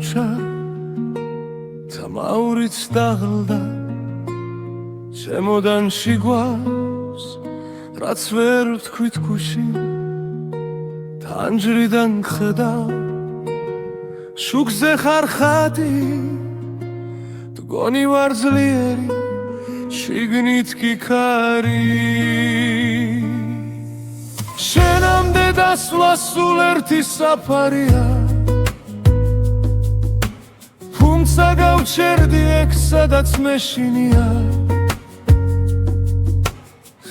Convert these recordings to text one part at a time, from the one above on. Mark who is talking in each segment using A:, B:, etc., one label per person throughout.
A: ქუჩა და მაურიც დაღლდა ჩემოდანში გვავს რაც ვერ ვთქვით გუში თანჯრიდან ხედავ შუქზე ხარ ხატი მგონი ვარ ძლიერი შიგნით კი ქარი შენამდე დასვლა სულ ერთი საფარია თუმცა გავჩერდი ეგ სადაც მეშინია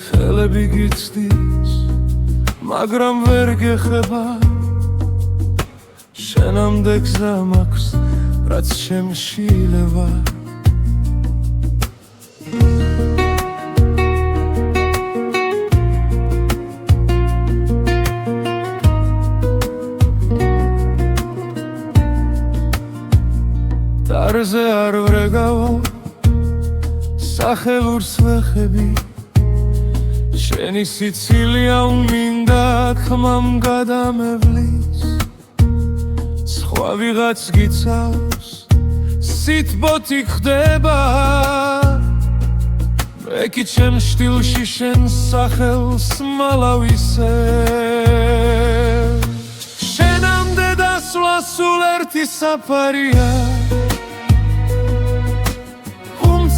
A: ხელები გიცდის მაგრამ ვერ გეხება შენამდე გზა მაქვს რაც შემშილება დარზე არ ვრეგავო სახელურს ვეხები შენი სიცილია უმინდა ხმამ გადამევლის სხვა ვიღაც გიცავს სიტბოთი ხდება მე კი ჩემ შტილში შენ სახელს მალავისე შენამდე დასვლა სულ ერთი საფარია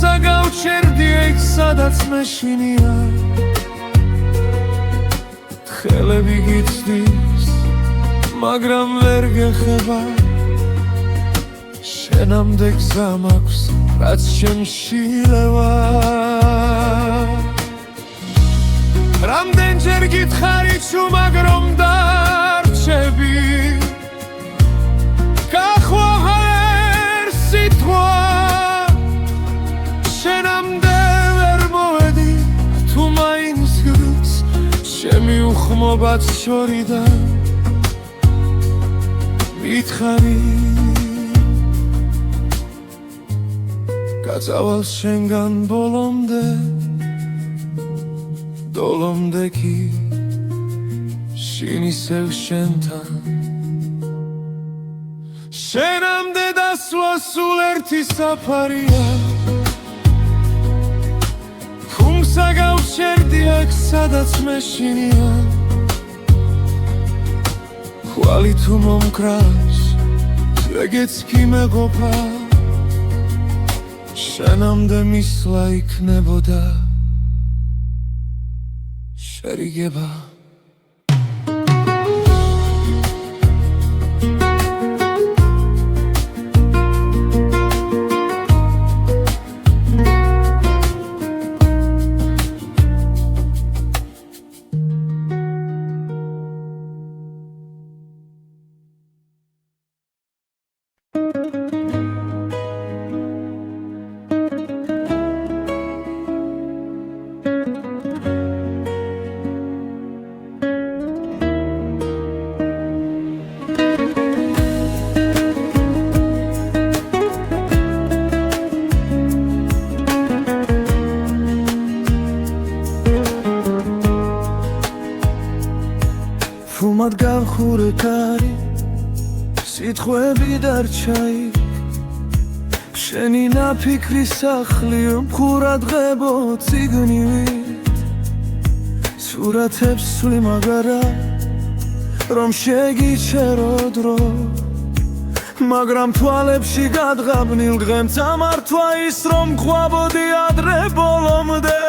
A: თუმცა გავჩერდი ეგ სადაც მეშინია ხელები გიცდის მაგრამ ვერ გეხება შენამდე გზა მაქვს რაც შემშილება რამდენჯერ გითხარი ჩუმად რომ დარჩები გახვაღა ერთ სიტყვა შენამდე ვერ მოვედი თუ მაინც გრის ჩემი უხმობაც შორიდან მითხარი გაწავალ შენგან ბოლომდე დოლომდე კი შინ ისევ შენთან შენამდე დასვლა სულ ერთი საფარია თუმცა გავჩერდი აქ სადაც მეშინია ხვალი თუ მომკრავს ეგეც კი მეყოფა შენამდე მისვლა იქნებოდა შერიგება ფუმად გავხურე კარი სიტყვები დარჩა იქ შენი ნაფიქრი სახლი მხურა დღებო ციგნივით სურათებს სვლი მაგარა რომ შეგიჩერო დრო მაგრამ თვალებში გადღაბნილ დღემ წამართვა ის რომ ყვაბოდი ადრე ბოლომდე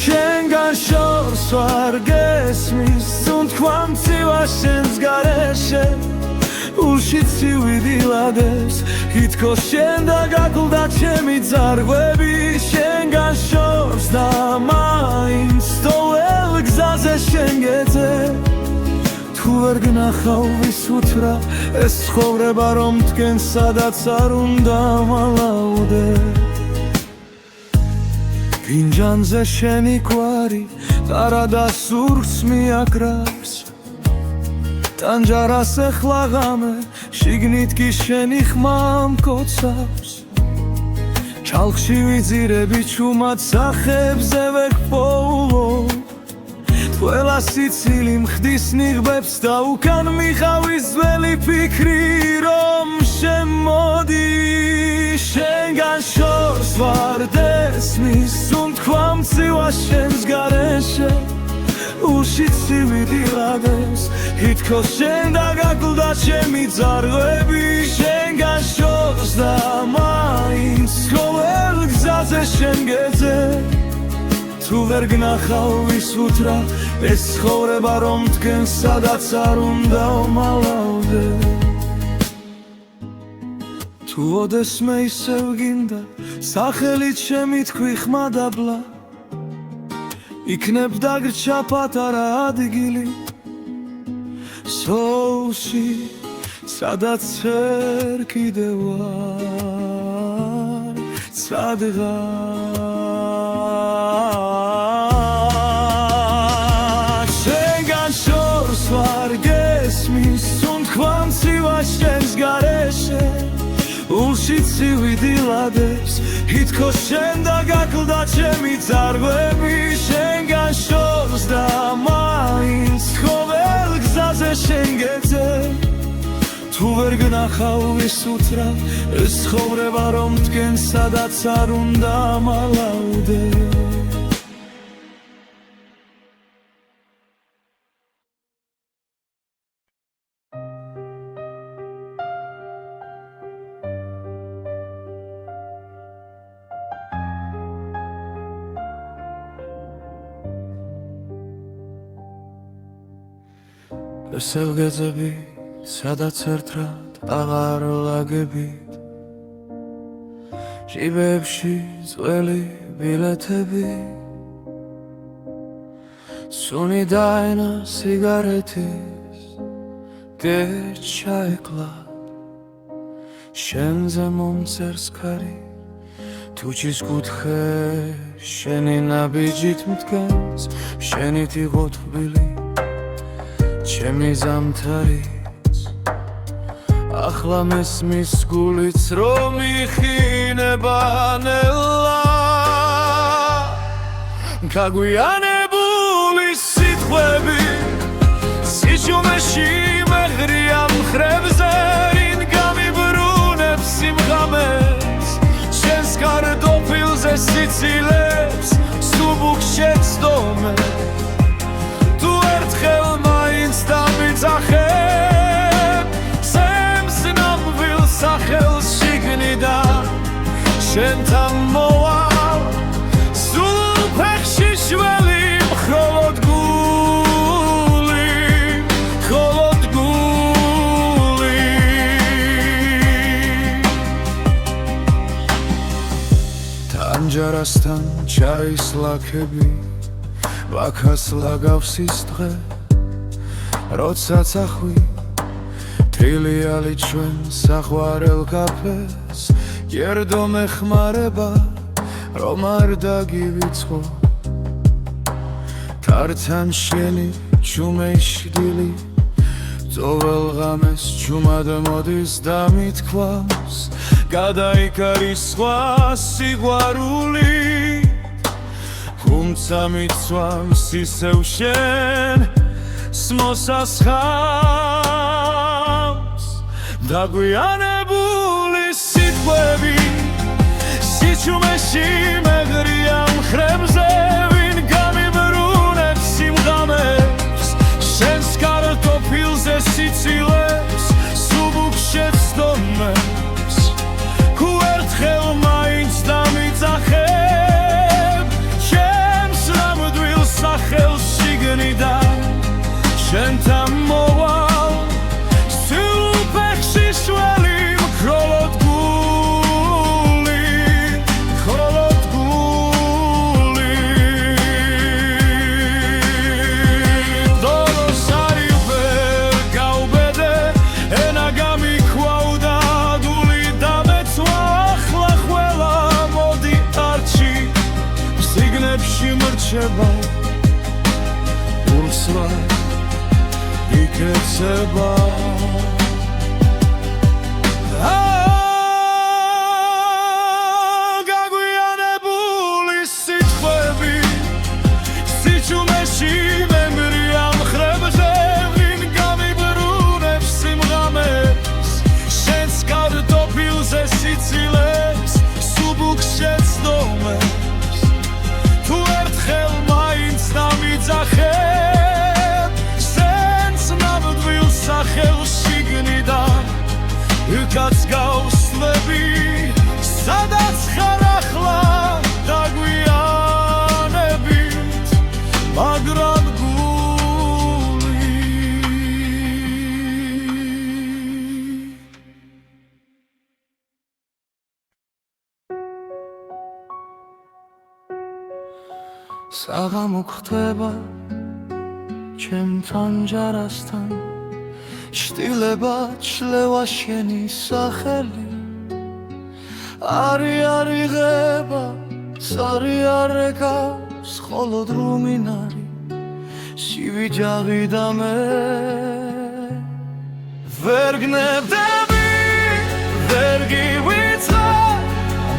A: შენგან შორს ვარ გესმის თუნთქვა მცივა შენს გარეშე ულში ცივიდილადეს ითქოს შენ და გაკლდა ჩემი ძარღვები შენგან შორს და მაინც თოელ გზაზე შენ გეძე თუ ვერ გნახავ ვის უთრა ეს ცხოვრება რომ თქვენ სადაც არ უნდა მალავდე ფინჯანზე შენი კვარი ტარადა სურს მიაკრავს ტანჯარას ეხლა ღამე შიგნით კი შენი ხმა მკოცავს ჩალხში ვიძირები ჩუმად სახებზე ვერ გპოულობ ყველა სიცილი მხდის ნიღბებს და უკან მიხავის ძველი ფიქრი რომ შემოდი შენგან შორს ვარ დესმის სუნთქვა მცივა შენს გარეშე ულში ცივი ღამეს ითქოს შენ დაგაკლდა ჩემი ძარღვები შენგან შორს და მაინც ყოველ გზაზე შენ გეძე თუ ვერ გნახავ ვის უთრა ეს ცხოვრება რომ თქვენ სადაც არ უნდა ვმალავდე თუ ოდესმე ისევ გინდა სახელით შემი თქვი ხმადაბლა იქნებ დაგრჩა პატარა ადგილი სოუსი სადაც ვერ კიდევ ვარ სადღაც შენგან შორს ვარ გესმის სუნთქვა მცივა შენს გარეშე ულში ცივი დილადებს ითქოს შენ დაგაკლდა ჩემი ძარღვები შენგან შორს და მაინც ყოველ გზაზე შენ გეძე თუ ვერ გნახავ ვის უთრა ეს ცხოვრება რომ თქვენ სადაც არ უნდა მალავდე ესევ გეძები სადაც ერთად აღარ ლაგებით ჟიბებში ძველი ბილეთები სუნი დაენა სიგარეთის გეჩაეკლა შენზე მომწერს ქარი თუჩის კუთხე შენი ნაბიჯით მდგენს შენით იყო თბილი ჩემი ზამთარიც ახლა მესმის გულიც რომ იხინება ნელა გაგვიანებული სიტყვები სიჩუმეში მეღრია მხრებზე ვინ გამიბრუნებს სიმღამეს შენს კარტოფილზე სიცილებს სუბუქ შეცდომე თუ ერთხელ მაინც დამიძახებ სემს ნამვილ სახელს შიგნიდან შენთან მოვალ სულ ფეხში შველი მხოლოდ გული თანჯარასთან ჩაის ლაქები ვაქას ლაგავს ის დღე როცა წახვი თრილიალი ჩვენ საყვარელ კაფეს გერდო მეხმარება რომ არ დაგივიწყო თართან შენი ჩუმეშდილი ძოվել ღამეს ჩუმად მოდის და მithქვავს გადაიკარის სხვა სიყვარული თუმცა მიცვამს ისევ შენ მოსასხამს დაგვიანებული სიტყვები სიჩუმეში მეღრია მხრებზე ვინ გამიბრუნებს სიმღამებს შენს კარტოფილზე სიცილებს სუბუქ შეცდომებს თუ ერთხელ მაინც დამიძახებ ჩემს ნამდვილ სახელს შიგნიდან შენთან მოვალ სულ ფეხში შველი მხოლოდ გული დოროს არი ვერ გავბედე ენა გამიქვავდა დული დამეცვა ახლა ყველა მოდი არჩი სიგნებში მრჩება ულსვა იქეცება გაგვიანებული სიტყვები სიჩუმეში მე იქაც გავსვლები სადაც ხარ ახლა დაგვიანებით მაგრამ საღამო ხდება ჩემთან ჯარასთან შტილება ჩლევა შენი სახელი არი არიღება სარი არეკავს ხოლო დრუმინარი სივიჯაღი და მე ვერ გნებდები ვერ გივიწყარ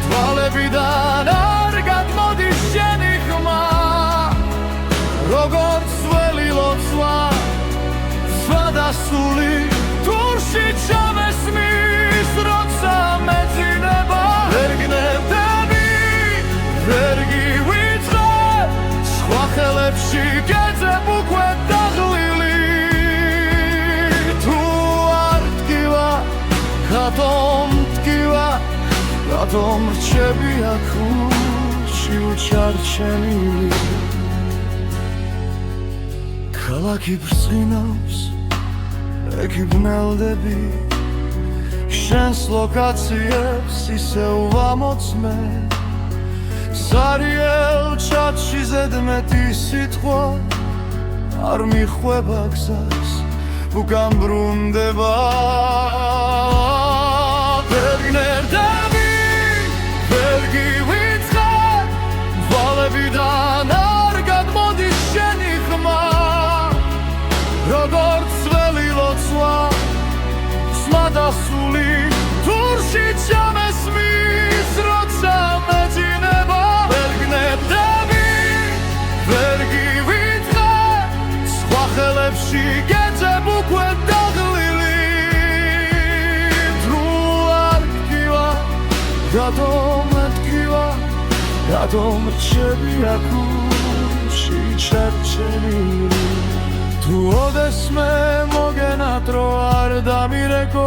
A: თვალებიდან არ გადმოდის შენი ხმა როგორც ველი ლოცვა სვადასული თურში ჩამესმის როცა მეძინება ვერ გნებდები ვერ გივიწყარ სხვა ხელებში გეძებ უკვე დაღლილი თუ არ დგივა გადომტკივა რატომ რჩები აქ ურში უჩარჩენილი ქალაქი ბრწყინავს ეკი ბნელდები შენს ლოკაციებს ისევ ვამოწმე ზარიელ ჩათში ზედმეტი სიტყვა არ მიხვება გზას უკან ბრუნდება ვერ გნერდები ვერ გივიწყარ თვალებიდან არ გადმოდის შენი ხმა როგორც ველი ლოცვა სვადასული თურში ჩამესმის როცა მეძინება ვერ გნებდები ვერ გივიწყარ სხვა ხელებში გეძებ უკვე დაღლილი თუ არ დგივა გადომტკივა რატომ რჩები აქ ურში ჩარჩენილი თუ ოდესმე მოგენატრო არ დამირეკო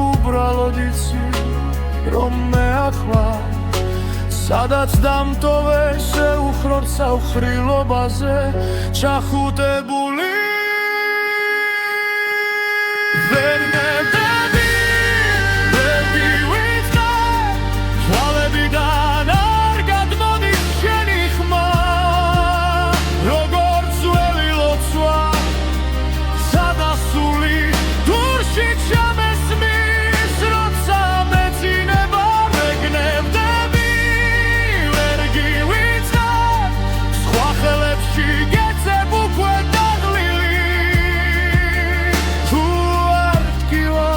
A: უბრალოდ იცი რომ მე ახლა სადაც დამტოვე შეუხროთ საუხრილობაზე ჩახუტებული ვერ ნებდები ვერ გივიწყარ თვალებიდან არ გადმოდის შენი ხმა როგორც ველი ლოცვა სადასული თურში ჩამესმის როცა მეძინება ვერ გნებდები ვერ გივიწყარ სხვა ხელებში გეძებ უკვე დაღლილი თუ არ დგივა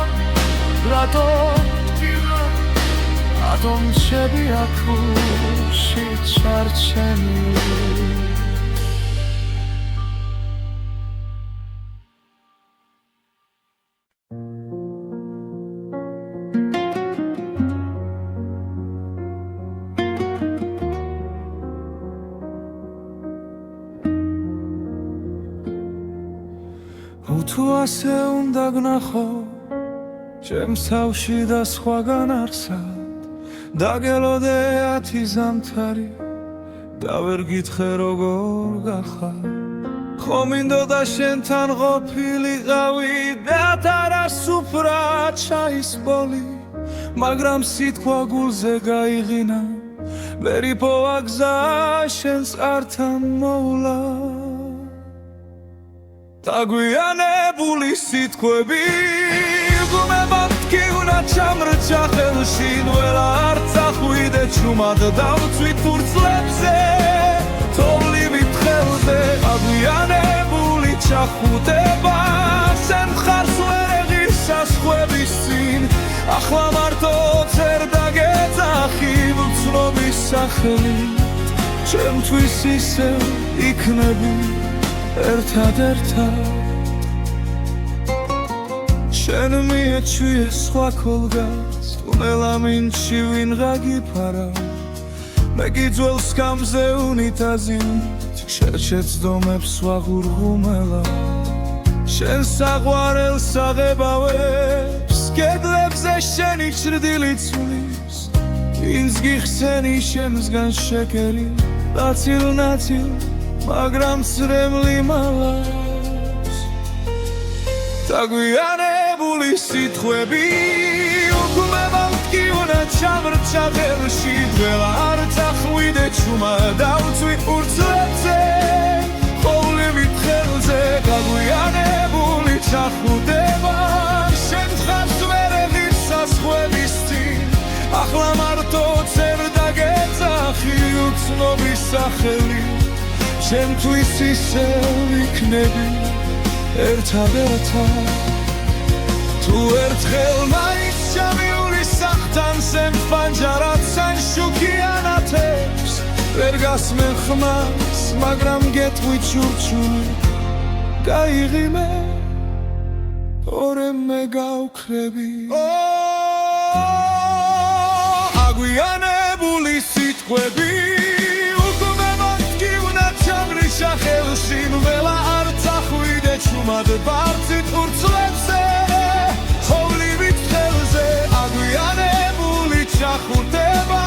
A: რატომ რჩები აქ ურში ჩარჩენილი თუ ასე უნდა გნახო ჩემს თავში და სხვაგან არსად დაგელოდე 10 ზამთარი და ვერ გითხრე როგორ გახარ ხო მინდოდა შენთან ყოფილიყავი და თარას უფრა ჩაის ბოლი მაგრამ სიტყვა გულზე გაიღინა ვერ იპოვა გზა შენს ართან მოვლა დაგვიანებული სიტყვები გუმებად კი უნდა ჩამრჩა ხელში ნველა არ წახვიდე ჩუმად დავწვით ფურცლებზე თოვლივით ხელზე დაგვიანებული ჩახუტება შენ მხარს ვერ ეღირს საზღვრების წინ ახლა მარტო წერ დაგეძახი ვცნობის სახელით ჩემთვის ისევ იქნები ერთად შენ მიეჩვიე სხვა ქოლგას ტუნელა მინჩი ვინღა გიფარა მე გიძველ სკამზე უნიტაზით შეცდომებს ვაღურღუმელა შენ საყვარელს აღებავებს კედლებზე შენი ჭრდილი ცვლის ვინც გიხსენი შემსგან შეკერი ნაცილ-ნაცილ მაგრამ ცრემლი მალავს დაგვიანებული სიტყვები უკვე მოვტკივნა ჩამრჩა ღერში ძველა არ წახვიდე ჩუმა დავწვი ურცლებზე ხოვლივით ხელზე დაგვიანებული ჩახვდება შენ ხარს ვერ ეღირს საზღვების წინ ახლა მარტო წერ დაგეძახი უცნობის სახელი ჩემთვის ისევ იქნები ერთადერთად თუ ერთხელ მაინც ჩამივლისახთან სემ ფანჯარად სან შუქიანათებს ვერ გასმენ ხმას მაგრამ გეტყვი ჩურჩული გაიღიმე ორემ მე გავქრები აგვიანებული სიტყვები უკვე მოვტკივნა ჩამრიშა ხელში ნველა არ წახვიდე ჩუმად ბარცით ურცლებზე ხოვლივით ხელზე აგვიანებული ჩახვდება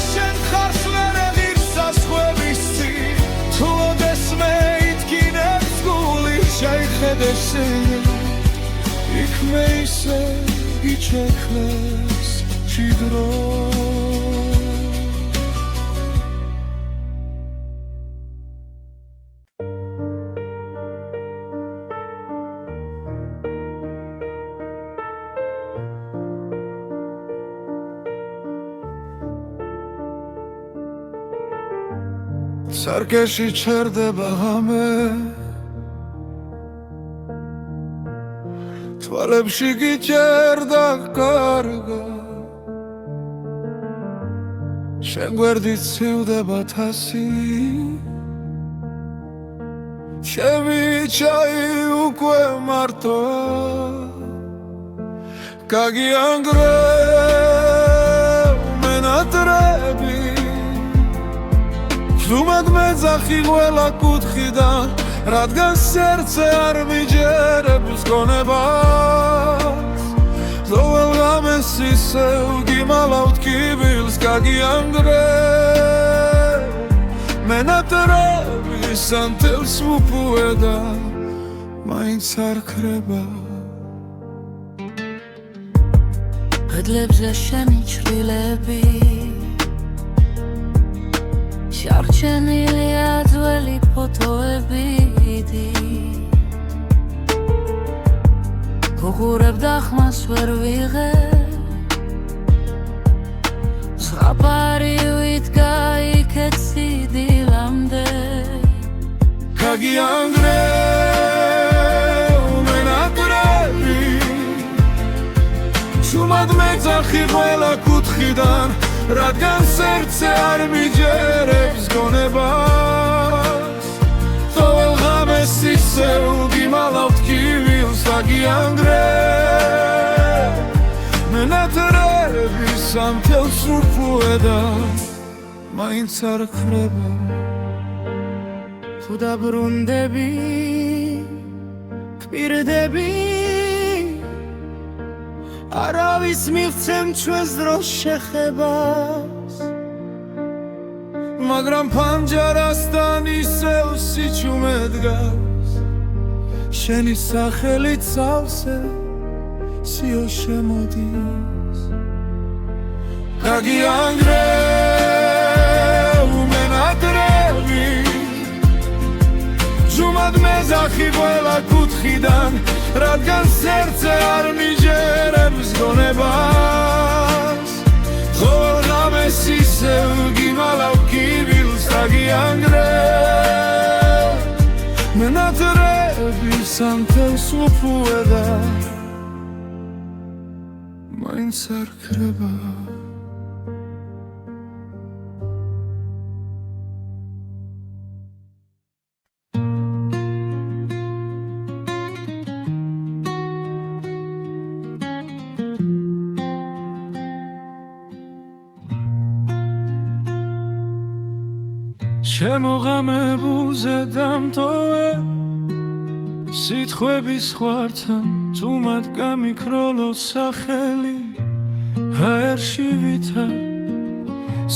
A: შენ ხარს ვერ ეღირს საზღვების წინ თუ ოდესმე ითქინებს გული შეიხედე შენ იქ მე ისე გიჩექლეს ჭიდრო სარკეში ჩერდება ღამე თვალებში გიჭერდა კარგა შენ გვერდით ცივდება თასი ჩემი ჩაი უკვე მარტოა გაგიანგრევ მენატრები ზუმად მეძახი ყველა კუთხიდან რადგან სერце არ მიჯერებს გონებას ზოვალ ღამეს ისევ გიმალავთ კიბილს გაგიანგრევ მენატრები სანთელს მუპუედა მაინც არ ქრება
B: კედლებზე შენი ჭრილები შარჩენილია ძველი ფოტოები გუღურებ და ხმას ვერ ვიღებ ზღაპარივით გაიქეთ სიდილამდე
A: გაგიანგრევ მენატრები შუმად მეძახი ყველა კუთხიდან რადგან სერце არ მიჯერებს გონებას ყოველ ღამეს ისევ გიმალავთ კიბილს გაგიანგრევ მენატრები სამთელს ურფუედა მაინც არ ქრება
B: თუ დაბრუნდები კვირდები არავის მივცემ ჩვენს დროს შეხებას
A: მაგრამ ფანჯარასთან ისევ სიჩუმე დგას შენი სახელით სავსე სიო შემოდის გაგიანგრევ მენატრები ზუმად მეძახი ყველა კუთხიდან რადგან სერце არ მიჯერებს გონებას ყოველ ღამეს ისევ გიმალავ კიბილს გაგიანგრევ მენატრები სამთელს უფუედა მაინც არ ქრება შემოღამებულზე დამტოვე სიტყვების ხვართან თუმად გამიქროლო სახელი ჰაერში ვითარ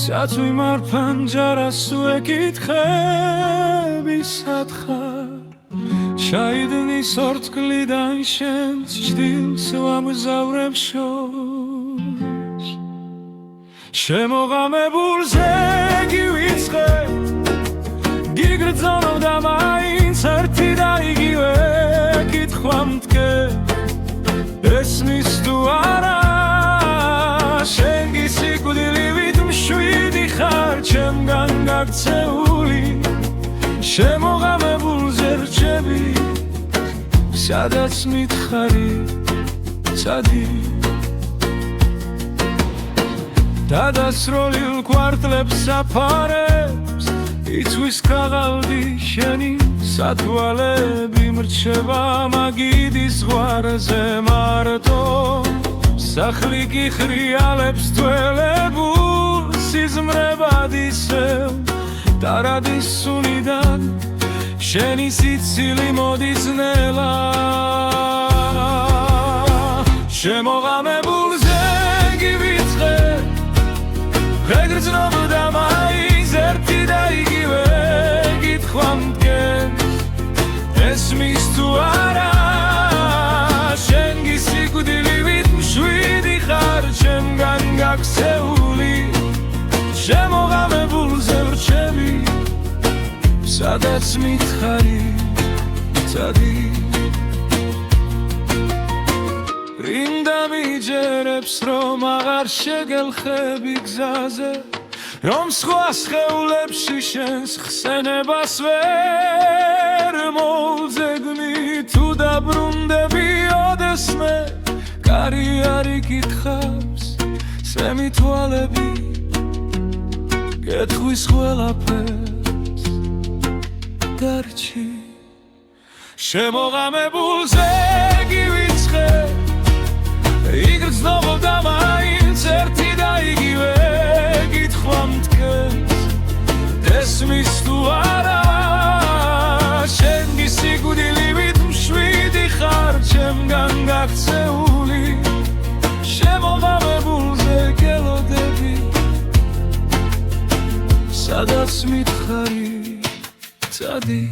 A: საწვი მარფანჯარას ვეკითხები სათხარ ჩაიდნის ორთქლიდან შენს ჭდილს ვამგზავრებ შორს შემოღამებულ ზეგივიწყე გიგრძნობ და მაინც ერთი და იგივე კითხვა მდგე ესმის თუ არა შენ გისიკვდილივით მშვიდი ხარ ჩემგან გაქცეული შემოღამებულ ზერჩები სადაც მითხარი წადი დადასროლილ კვარტლებს საფარებს იცვის ქაღალდი შენი სათვალები მრჩება მაგიდის ზღვარზე მარტო სახლი კი ხრიალებს თველებულ სიზმრებად ისევ ტარადის სუნიდან შენი სიცილი მოდის ნელა შემოღამებულ ზეგივიწყე ვეგრძნობ და მაინც ერთი და იგივე კითხვა მდგენ ესმის თუ არა შენ გისიკვდილივით მშვიდი ხარ ჩემგან გაქცეული შემოღამებულზე ვრჩები სადაც მითხარი წადი რინდა მიჯერებს რომ აღარ შეგელხები გზაზე რომ სხვა სხეულებში შენს ხსენებას ვერ მოვძებნი თუ დაბრუნდები ოდესმე კარი არ იკითხავს სემი თვალები გეტყვის ყველაფერს დარჩი შემოღამებულ ზეგივიწყე იგრძნობ და მაინც ერთი და იგივე კითხვა მდგეს ესმის თუ არა შენ გისიკვდილივით მშვიდი ხარ ჩემგან გაქცეული შემოღამებულზე გელოდები სადაც მითხარი წადი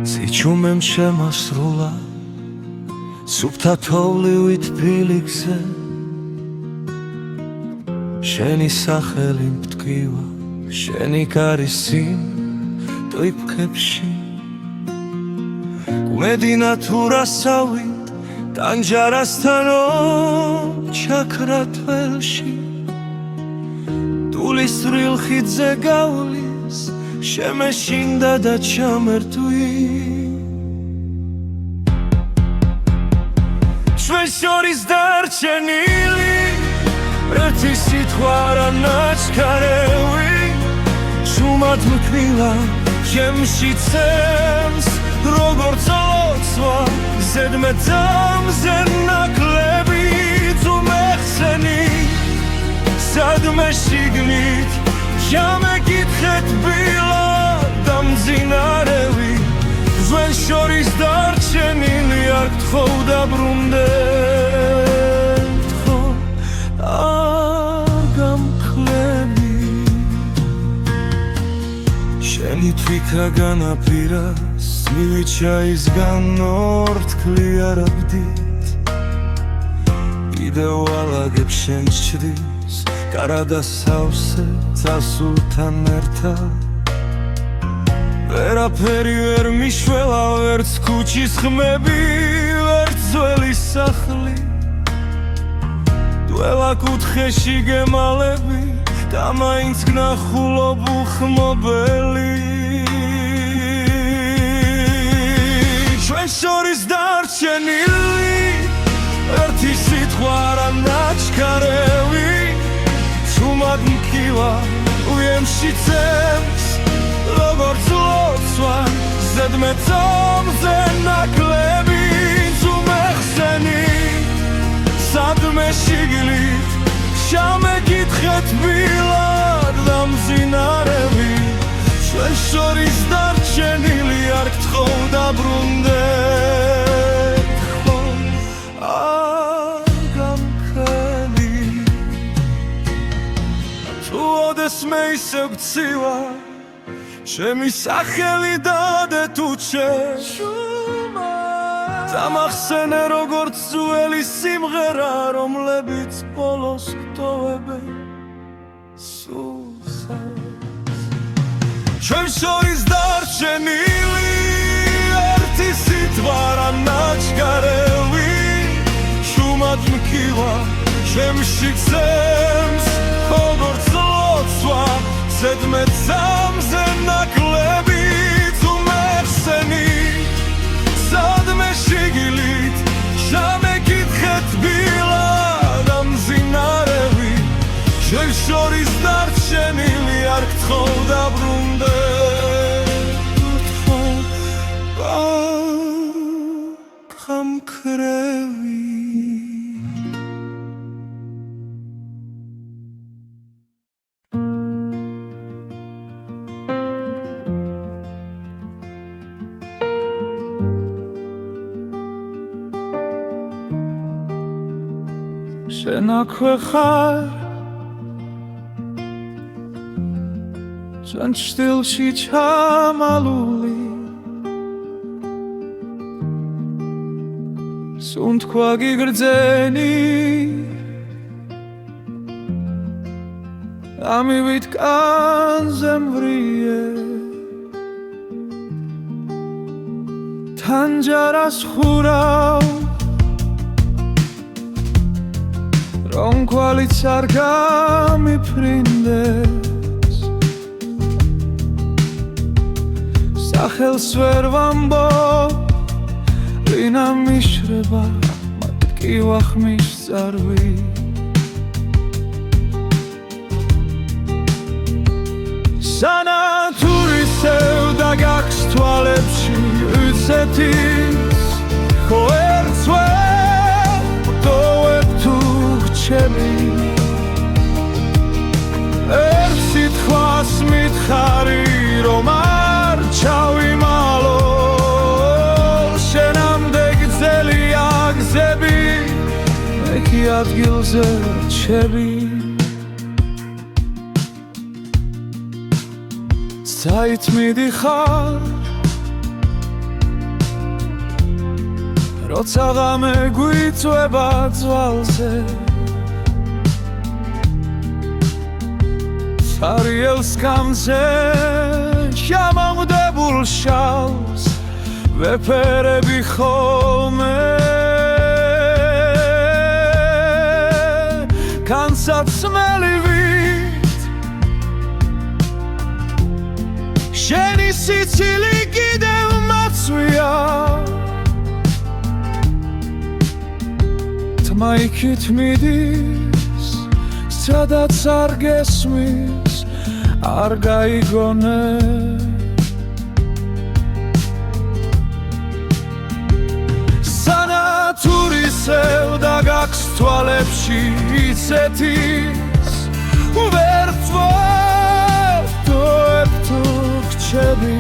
A: სიჩუმემ შემასრულა სუფთა თოვლივით ფილიქზე შენი სახელი მტკივა შენი კარის წინ ტვიფქებში კუმედინა თუ რასავით ტანჯარასთანო ჩაქრა თველში ტულისრილ ხიდზე გავლის შემეშინდა და ჩამერთვი ჩვენ შორის დარჩენილი ერთი სიტყვა რა ნაჩქარევი ჩუმად მქვილა ჩემში ცემს როგორც ლოცვა ზედმეტამზე ნაკლები თუ მეხსენი სადმე შიგნით ჩამეკითხეთ ბილა და მძინარევი ჩვენ შორის დარჩენილი არ გთხოვ დაბრუნდე გთხოვ არ გამკლები შენი თვითა განაპირას მივიჩაისგან ორთქლი არ აბდით კიდევ ალაგებ შენს ჭრილს კარადა სავსე წასულთან ერთად ვერაფერი ვერ მიშველა ვერც ქუჩის ხმები ვერც ძველი სახლი დველა კუთხეში გემალები და მაინც გნახულობ უხმობელი ჩვენ შორის დარჩენილი ერთი სიტყვა რა ნაჩქარევი ჩუმად მკივა უემში წემს როგორც ლოცვა ზედმეტომზე ნაკლები ზუმეხსენი სადმე შიგლით შამეკითხეთ ბილად და მზინარები ჩვენ შორის დარჩენილი არ გთხოვ დაბრუნდეთ ხო არ გამქრელი თუ ოდესმე ისევ გცივა ჩემი სახელი დადე თუ შეშუმა დამახსენე როგორც ძველი სიმღერა რომლებიც ბოლოს გტოვებენ სულსაც ჩვენ შორის დარჩენილი ერთი სიტყვა რა ნაჩქარევი შუმად მკივა ჩემში გზემს როგორც ლოცვა ზედმეტამზე ნაკლები თუმეხსენი სადმე შიგლით შამეკითხეთ ბილად და მზინარები ჩვენ შორის დარჩენილი არ გთხოვ დაბრუნდეთ გამქრევი შენ აქვე ხარ ჩვენ ჩრდილში ჩამალული სუნთქვა გიგრძენი ამივით კანზე მვრიე თანჯარას ხურავ რომ კვალიც არ გამიფრინდეს სახელს ვერ ვამბობ რინა მიშრება მათ კი ვახმის წარვი სანათურისევ და გაქვს თვალებში უცეთის ხო ერთვე ტოვებ თუ ჩემი ერთ სიტყვას მითხარი რომ არ ჩავიმალო შენამდე გძელია გზები მე კი ადგილზე რჩები საით მიდიხარ როცა ღამე გვიწვება ძვალზე სარიელს კამზე შამამდებულ შალს ვეფერები ხოლმე განსაცმელივით შენი სიცილი კიდევ მაცვია თმა იქით მიდის სადაც არ გესმის არ გაიგონე სანათურისევ და გაქვს თვალებში იცეთის ვერ ვტოვებ თუ გრჩები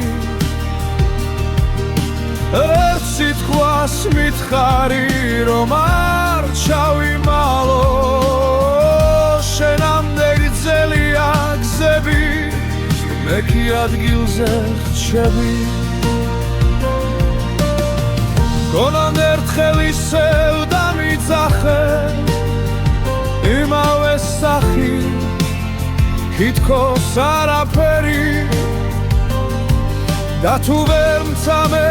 A: ერთ სიტყვას მითხარი რომ არ ჩავიმალო შენამდე გძელია გზები მე კი ადგილზე რჩები გონან ერთხელ ისევ დამიძახე იმავე სახი თითქოს არაფერი და თუ ვერ მცამე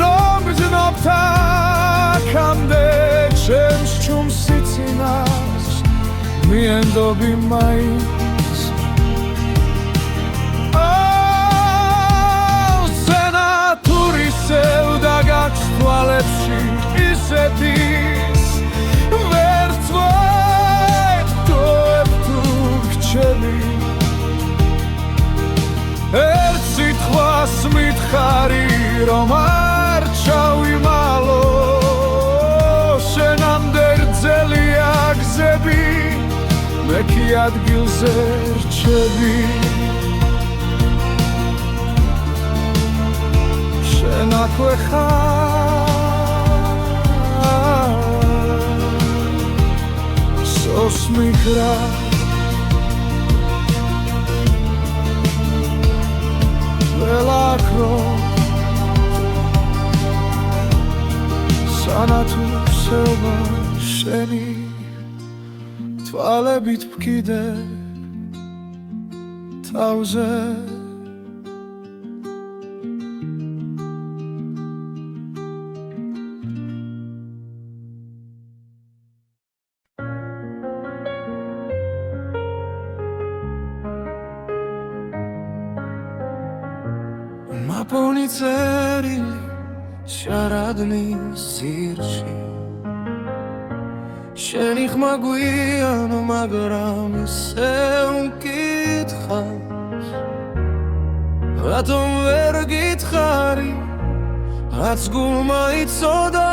A: რომ გზნობთ აქამდე ჩემს ჩუმს სიცინას მიენდობი მაინც სენათურისევ და გაქვს რუსეთის ვერცვად დოებ თუ გრჩები ერთ სიტყვას მითხარი რომ არ ჩავიმალო შენამდე გრძელია გზები მე კი ადგილზე რჩები შენ აქვე ხარ სოს მიგრა ველაქრო სანათუ სევა შენი თვალებით ვკიდე თავზე მაპონი წერილი შარადნის ძირში შენი ხმა გვიანო მაგრამ ისე მკითხავს რატომ ვერ გითხარი რაც გულმა იცოდა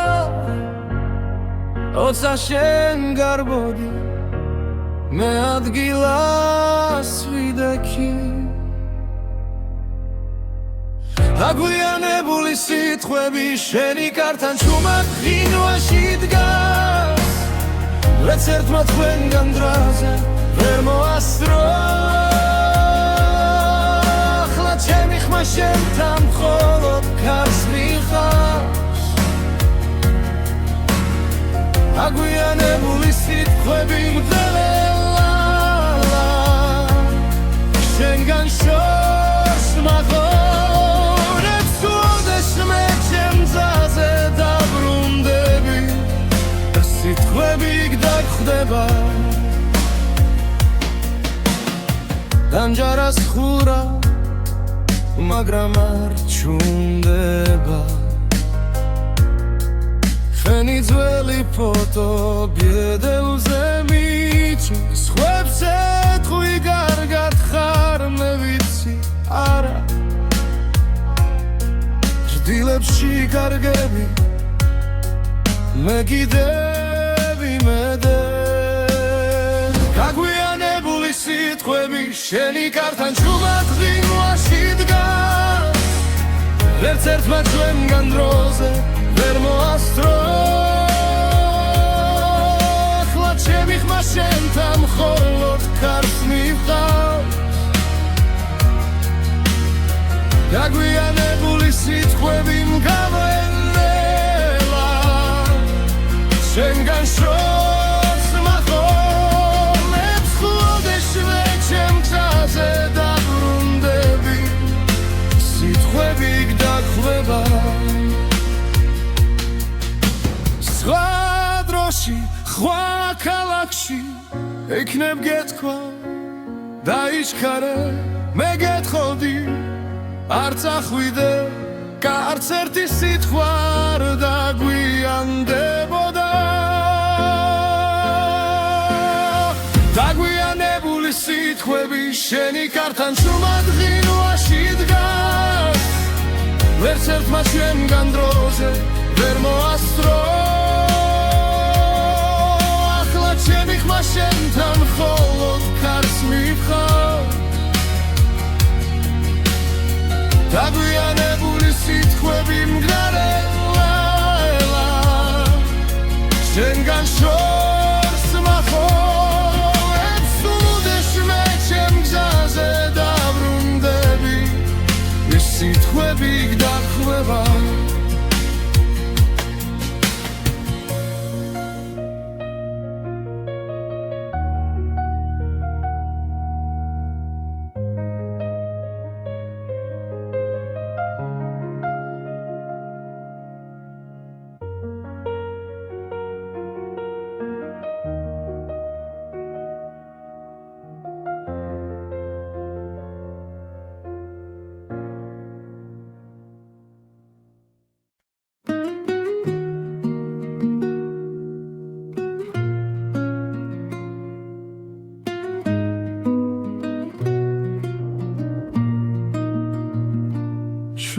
A: როცა შენ გარბოდი მე ადგილას ვიდექი აგვიანებული სიტყვები შენი კართან ჩუმად ღინვაში დგას რაც ერთმა თქვენგან დრაზე ვერ მოასწრო ახლა ჩემი ხმა შენთან მხოლოდ ქარს მიხავს აგვიანებული სიტყვები მგდელელა შენგან შორს მაღო სიტყვები გდაგხვდება დამჯარას ხურა მაგრამ არ ჩუნდება შენი ძველი ფოტო ბედელზე მიჩენს ხვებს ეთხვი კარგად ხარ მე ვიცი არა ჭდილებში კარგები მე კიდევ იმედე გაგვიანებული სიტყვები შენი კართან ჩუმად ღინვაში დგას ვერც ერთმა ჩვენგან დროზე ვერ მოასწრო ახლა ჩემი ხმა შენთან მხოლოდ ქარს მივყავს გაგვიანებული სიტყვები მგავენელა შენგან შორს მახოლებს ხლოდეშვე ჩემ გზაზე დაბრუნდები სიტყვები გდაგხვდება სხვა დროში სხვა ქალაქში ეკნებ გეთქვა დაიჩქარე მე გეთხოვდი არ წახვიდე კარც ერთი სიტყვა არ დაგვიანდებოდა დაგვიანებული სიტყვები შენი კართან ჩუმად ღინვაში დგას ვერც ერთმა ჩვენგან დროზე ვერ მოასწრო ახლა ჩემი ხმა შენთან მხოლოდ ქარს მივყავს დაგვიანებული სიტყვები მგდარელა შენგან შორს მახოლებს უდეშვე ჩემ გზაზე დაბრუნდები ის სიტყვები გდაგხვდება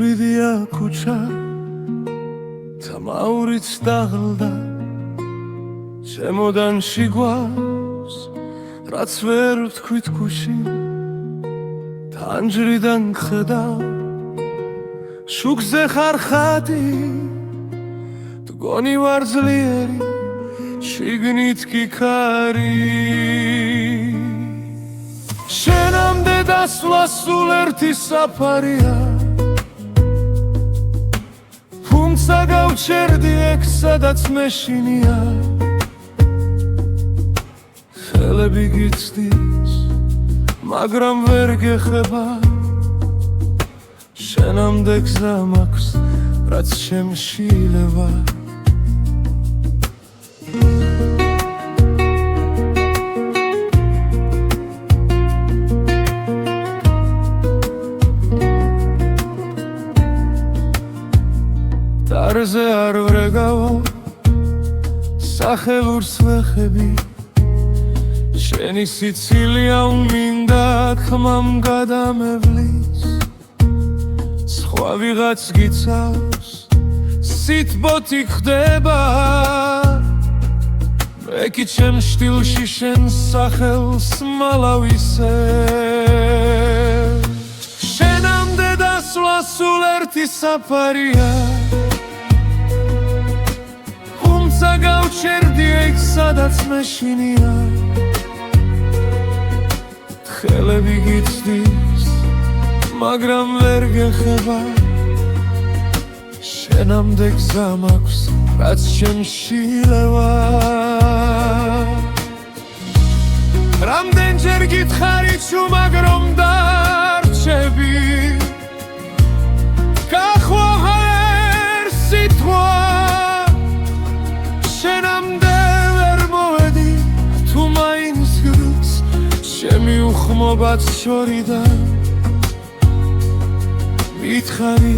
A: შვიდია ქუჩა და მაურიც დაღლდა შემოდანში გვავს რაც ვერ ვთქვით გუში თანჯრიდან ხედავ შუქზე ხარ ხატი მგონი ვარ ძლიერი შიგნით კი ქარი შენამდე დასვლა სულ ერთი საფარია თუმცა გავჩერდი ეგ სადაც მეშინია ხელები გიცდის მაგრამ ვერ გეხება შენამდე გზა მაქვს რაც შემშილება დარზე არ ვრეგავო სახელურს ვეხები შენი სიცილია უმინდა ხმამ გადამევლის სხვა ვიღაც გიცავს სიტბოთი ხდება მე კი ჩემ შტილში შენ სახელს მალავისე შენამდე დასვლა სულ ერთი საფარია თუმცა გავჩერდი ეგ სადაც მეშინია ხელები გიცდის მაგრამ ვერ გეხება შენამდე გზა მაქვს რაც შემშილება რამდენჯერ გითხარი ჩუმად რომ დარჩები გახვაღა ერთ სიტყვა შენამდე ვერ მოვედი თუ მაინც გრს ჩემი უხმობაც შორიდან მითხარი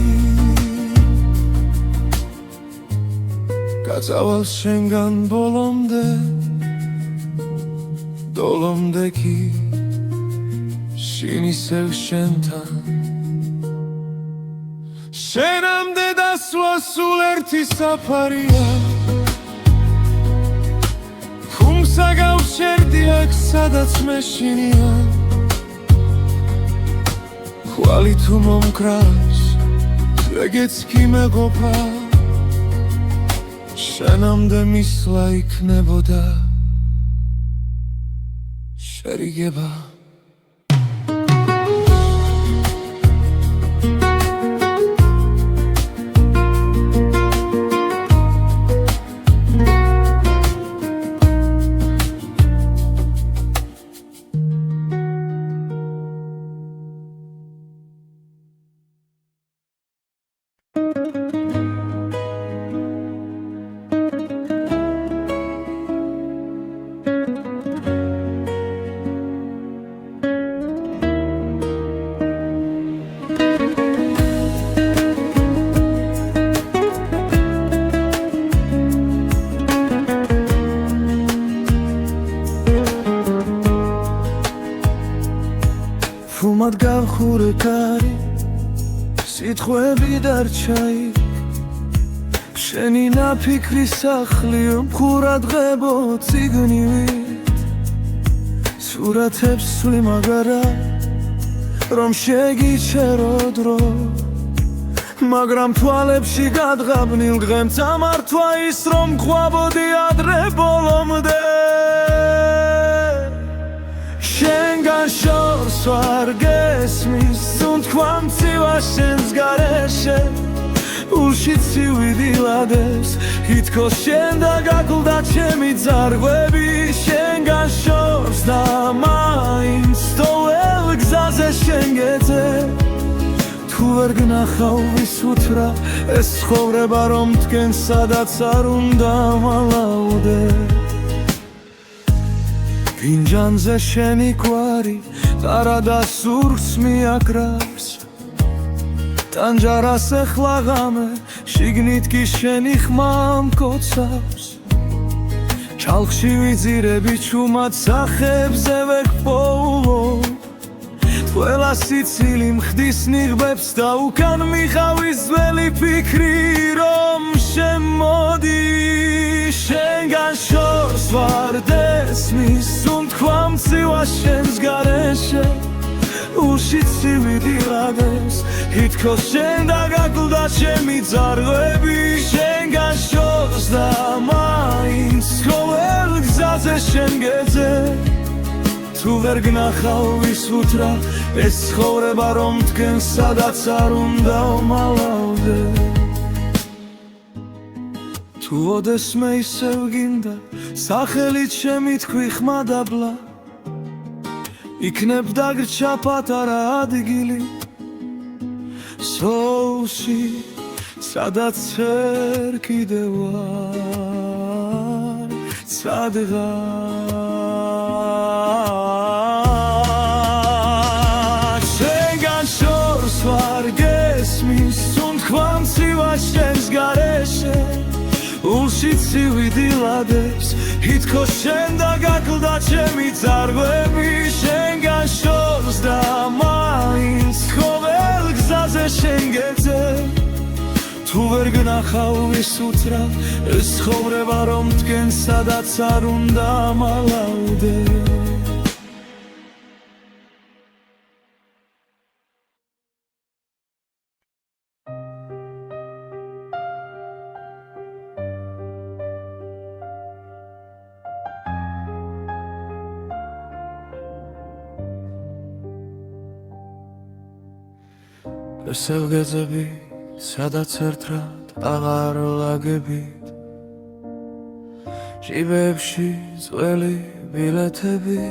A: გაწავალ შენგან ბოლომდე დოლომდე კი შინ ისევ შენთან შენამდე დასვლა სულ ერთი საფარია თუმცა გავჩერდი აქ სადაც მეშინია ხვალი თუ მომკრავს ეგეც კი მეყოფა შენამდე მისვლა იქნებოდა შერიგება ფუმად გავხურე კარი სიტყვები დარჩაი შენი ნაფიქრი სახლი მხურად ღებო ციგნივით სურათებს სვი მაგარა რომ შეგიჩერო დრო მაგრამ თვალებში გადღაბნილ დღემ წამართვა ის რომ ყვაბოდი ადრე ბოლომდე შენგან შორს ვარ გესმის სუნთქვა მცივა შენს გარეშე ულში ცივიდილადებს ითქოს შენ და გაკლდა ჩემი ძარღვები შენგან შორს და მაინც თოელ გზაზე შენ გეძე თუ ვერ გნახავ ვის უთრა ეს ცხოვრება რომ თქენ სადაც არ უნდა მალავდე ფინჯანზე შენი კვარი ტარა და სურს მიაკრავს ტანჯარას ეხლა ღამე შიგნით კი შენი ხმა მკოცავს ჩალხში ვიძირები ჩუმად სახებზე ვექპოულობ ყველა სიცილი მხდის ნიღბებს და უკან მიხავის ძველი ფიქრი რომ შემოდი შენგან შორს ვარ დესმის თქვა მცივა შენს გარეშე ულში ცივი რაგებს ითქოს შენ დაგაკლდა ჩემი ძარღვები შენგან შორს და მაინც ყოველ გზაზე შენ გეძე თუ ვერ გნახავ ვის უთრა ეს ცხოვრება რომ თქვენ სადაც არ უნდა ვმალავდე თუ ოდესმე ისევ გინდა სახელით შემი თქვი ხმადაბლა იქნებ დაგრჩა პატარა ადგილი სოუსი სადაც ვერ კიდევ ვარ სადღაც შენგან შორს ვარ გესმის თქვა მცივა შენს გარეშე ულში ცივი დილადებს ითქოს შენ დაგაკლდა ჩემი ძარღვები შენგან შორს და მაინც ყოველ გზაზე შენ გეძე თუ ვერ გნახავ ვის უთრა ეს ცხოვრება რომ თქვენ სადაც არ უნდა მალავდე ესევ გეძები სადაც ერთად აღარ ლაგებით ჟიბებში ძველი ბილეთები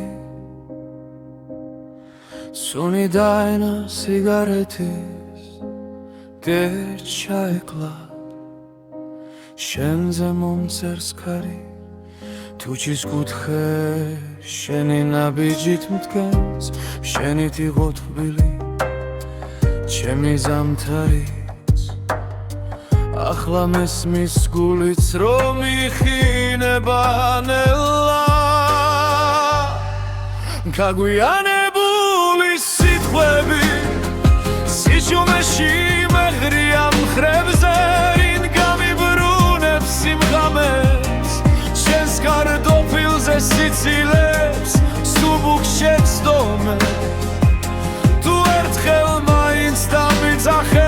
A: სუნი დაენა სიგარეთის გერჩაეკლა შენზე მომწერს ქარი თუჩის კუთხე შენი ნაბიჯით მდგენს შენით იყო თბილი ჩემი ზამთარიც ახლა მესმის გულიც რომ იხინება ნელა გაგვიანებული სიტყვები სიჩუმეში მეღრია მხრებზე რინ გამიბრუნებს სიმღამეს შენს კარტოფილზე სიცილებს სუბუქ შეცდომე თუ ერთხელ დამიძახებ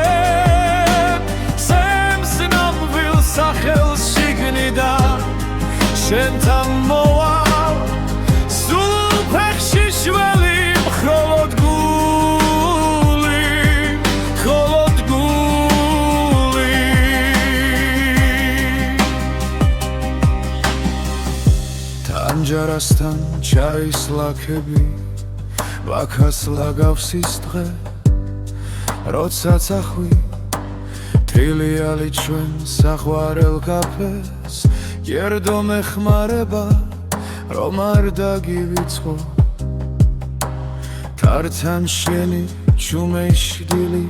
A: სემს ნამვილ სახელს შიგნიდან შენთან მოვალ სულ ფეხში შველი მხოლოდ გული თანჯარასთან ჩაის ლაქები ვაქას ლაგავს ის დღე როდესაც ახვი თრილიალი ჩვენ საყვარელ კაფეს გერდო მეხმარება რომ არ დაგივიწყო თართან შენი ჩუმეშდილი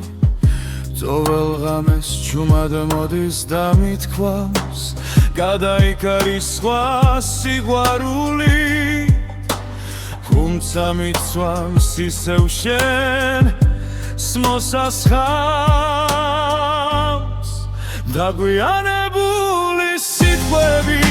A: ძოվել ღამეს ჩუმად მოდის და მithქვავს გადაიკარის სხვა სიყვარული თუმცა მიცვამს ისევ შენ მოსასხამს დაგვიანებული სიტყვები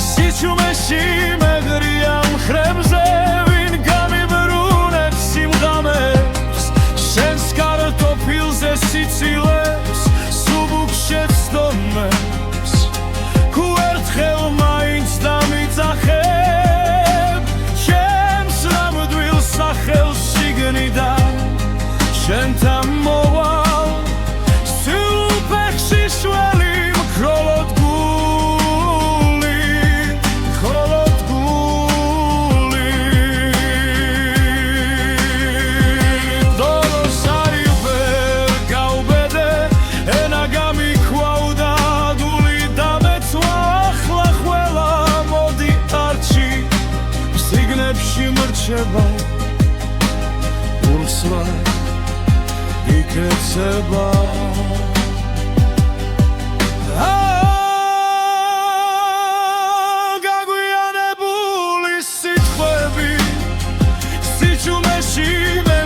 A: სიჩუმეში მეღრია მხრებზე ვინ გამიბრუნებს სიმღამებს შენს კარტოფილზე სიცილებს სუბუქ შეცდომებს თუ ერთხელ მაინც დამიძახებ ჩემს ნამდვილ სახელს შიგნიდან შენთან მოვალ სულ ფეხში შველი მხოლოდ გული დოლოს არი ვერ გავბედე ენა გამიქვავდა დული დამეცვა ახლა ყველა მოდი არჩი სიგნებში მრჩება ურსვა იქეცება გაგვიანებული სიტყვები სიჩუმეში მე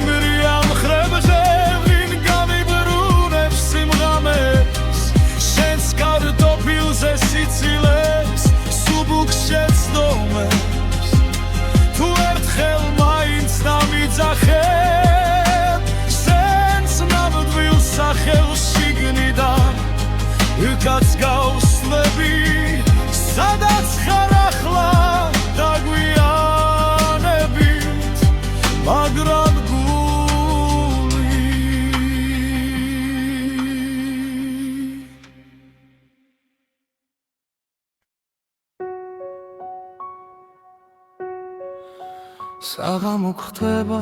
A: კარგად გავსლები სადაც ხარ ახლა დაგვიანებით მაგრამ საღამო ხდება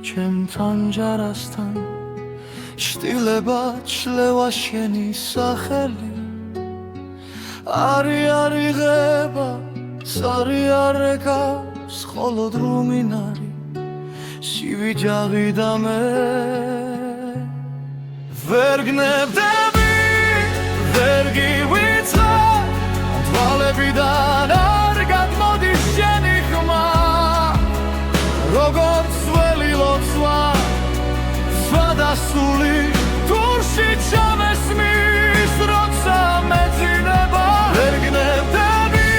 A: ჩემთან ჯარასთან შტილება ჩლევა შენი სახელი არი არიღება სარი არეკავს მხოლოდ რუმინარი სივიჯაღი და მე ვერ გნებდები ვერ გივიწყარ თვალებიდან არ გადმოდის შენი ხმა როგორც ველი ლოცვა სვადასული თურში ჩამესმის როცა მეძინება ვერ გნებდები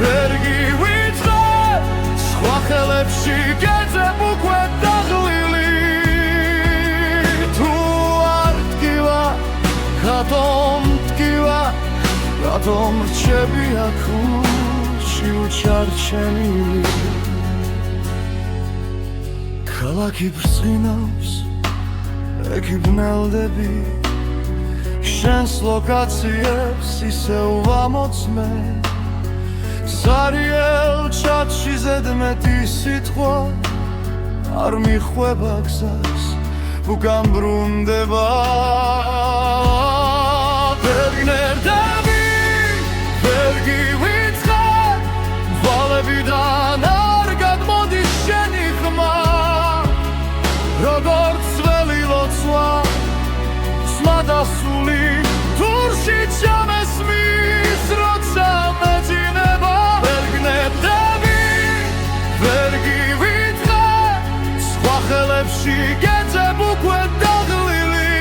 A: ვერ გივიწყარ სხვა ხელებში გეძებ უკვე დაღლილი თუ არ დგივა რატომ დგივა რატომ რჩები აქ ურში უჩარჩენილი ქალაქი ბრწყინავს ეკიბნელდები შენს ლოკაციებს ისევ ვამოწმე ზარიელ ჩათში ზედმეტი სიტყვა არ მიხვება გზას უკან ბრუნდება ვერ გნებდები ვერ გივიწყარ თვალებიდან არ გადმოდის შენი ხმა როგორც ველი ლოცვა სვადასული თურში ჩამესმის როცა მეძინება ვერ გნებდები ვერ გივიწყარ სხვა ხელებში გეძებ უკვე დაღლილი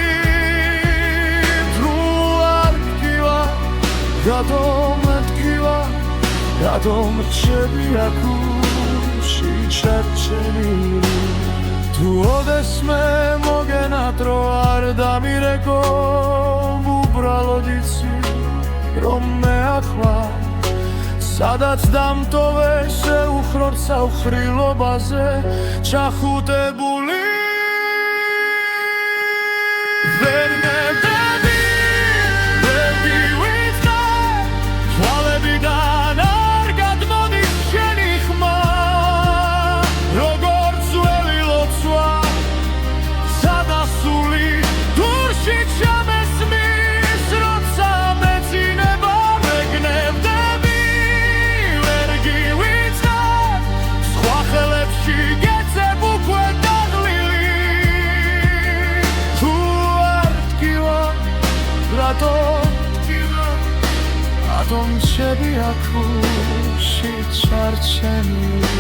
A: თუ არ დგივა რატომ დგივა რატომ რჩები აქ ურში ჩარჩენილი თუ ოდესმე მოგენატრო არ დამირეკო უბრალოდ იცი რომ მე ახლა სადაც დამტოვე შეუხროთ საუხრილობაზე ჩახუტებული ვერ გნებდები ვერ გივიწყარ თვალებიდან არ გადმოდის შენი ხმა როგორც ველი ლოცვა სადასული თურში ჩამესმის როცა მეძინება ვერ გნებდები ვერ გივიწყარ სხვა ხელებში გეძებ უკვე დაღლილი თუ არ დგივა რატომ დგივა რატომ რჩები აქ ურში ჩარჩენილი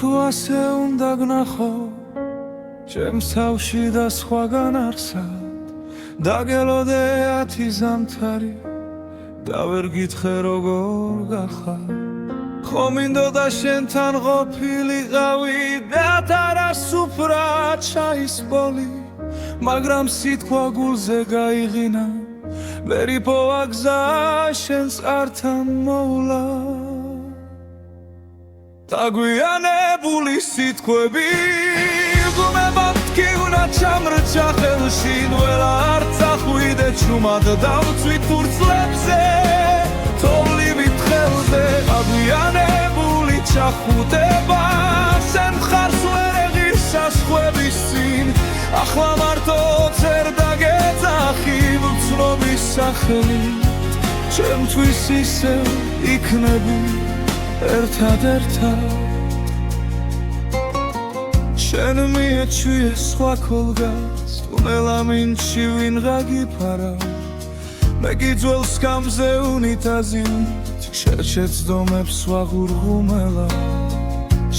A: თუ ასე უნდა გნახო ჩემს თავში და სხვაგან არსად დაგელოდე 10 ზამთარი და ვერ გითხრე როგორ გახარ ხო მინდოდა შენთან ყოფილიყავი და თარასუფრა ჩაისპოლი მაგრამ სიტყვა გულზე გაიღინა ვერ იპოვა გზა შენს ართან მოვლა დაგვიანებული სიტყვები გუმებად კი უნდა ჩამრჩა ხელში ნველა არ წახვიდე ჩუმად დავწვი თურცლებზე თოვლივით ხელზე დაგვიანებული ჩახუტება შენ მხარს ვერ ეღირს საზღვრების წინ ახლა მარტო წერ დაგეძახი ვცნობის სახელით ჩემთვის ისევ იქნები ერთად შენ მიეჩვიე სხვა ქოლგას ტუნელა მინჩი ვინღა გიფარა მე გიძველს გამზე უნიტაზით შეჩეცდომებს ვაღურღუმელა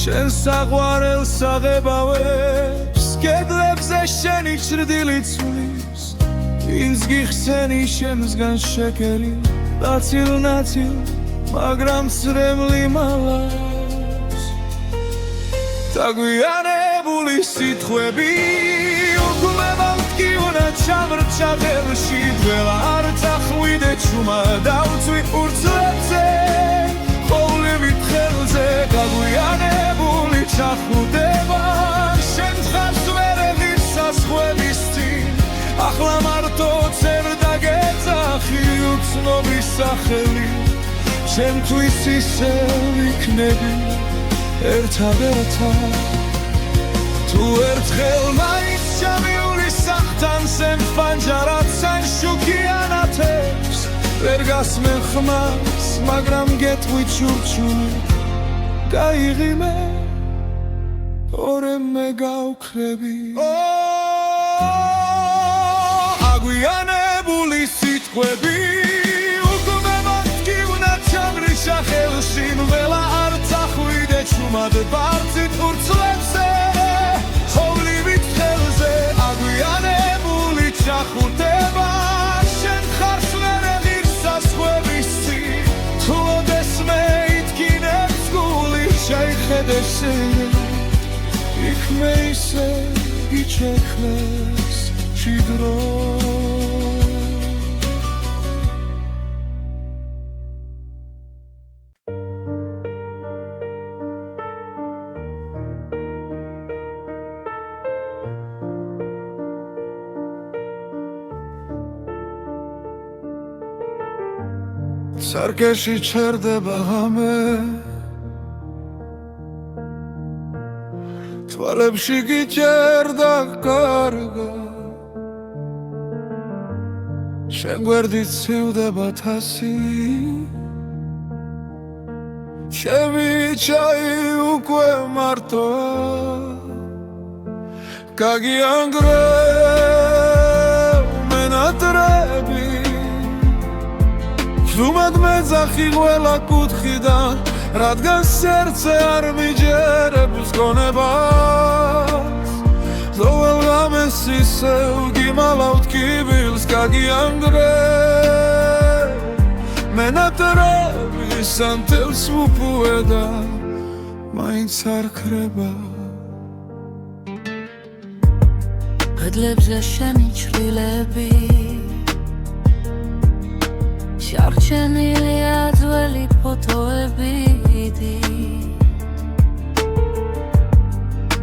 A: შენ საყვარელს აღებავებს კედლებზე შენი ჭრდილი ცვლის ვინც გიხსენი შემსგან შეკერი ნაცილ-ნაცილ მაგრამ წრემლი მალავს დაგვიანებული სიტყვები უკვე მოვტკივნა ჩამრჩა ღელში დველა არ წახვიდე ჩუმა დავწვი ურცლებზე ხოვლივით ხელზე გაგვიანებული ჩახვდება შენ ხარს ვერ ეღირსასხვების წინ ახლა მარტო წერ დაგეძახი უცნობის სახელი ჩემთვის ისე ვიქნები ერთადერთად თუ ერთხელ მაინც ჩამიული სახთან სემ ფანჯარად სან შუქიანათებს ვერ გასმენ ხმას მაგრამ გეტყვი ჩურჩული გაიღიმე ორემე გავქრები აგვიანებული სიტყვები უკვე მოვტკივნა ჩამრიშა ხელში ველა არ წახვიდე ჩუმად ბարձით ურცლებზე ხოვლივით ხელზე აგვიანებული ჩახვდება შენ ხარს ვერ ეღირსასხვების წინ თუ ოდესმე იტკინებს გული შეიხედე შენ იქ მე ისე იჩექნეს ჭიდრო სარკეში ჩერდება ღამე თვალებში გიჭერდა კარგა შენ გვერდით ცივდება თასი ჩემი ჩაი უკვე მარტოა გაგიანგრევ მენატრები ზუმად მეძახი ყველა კუთხიდან რადგან სერце არ მიჯერებს გონებას ზოვალ ღამეს ისევ გიმალავთ კიბილს გაგიანგრევ მენატრები სანთელს უპუედა მაინც არ ქრება
B: კედლებზე შენი ჭრილები შარჩენილია ძველი ფოტოები